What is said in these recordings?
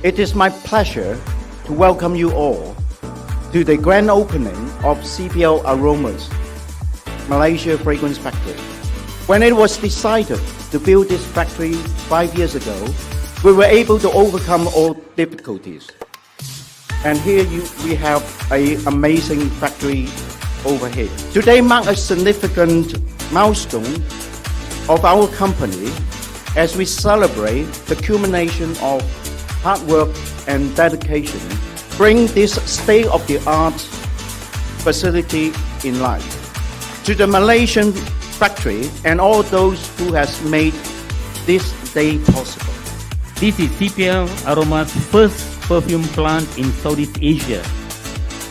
It is my pleasure to welcome you all to the grand opening of CPL Aromas, Malaysia Fragrance Factory. When it was decided to build this factory 5 years ago, we were able to overcome all difficulties. And here we have an amazing factory over here. Today marks a significant milestone of our company as we celebrate the culmination of hard work and dedication, bring this state-of-the-art facility in life. To the Malaysian factory and all those who has made this day possible. This is CPL Aromas' first perfume plant in Southeast Asia,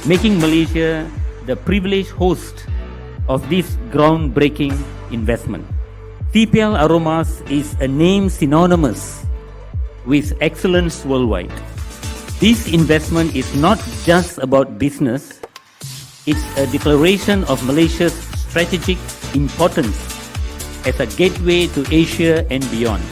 making Malaysia the privileged host of this groundbreaking investment. CPL Aromas is a name synonymous with excellence worldwide. This investment is not just about business, it's a declaration of Malaysia's strategic importance as a gateway to Asia and beyond.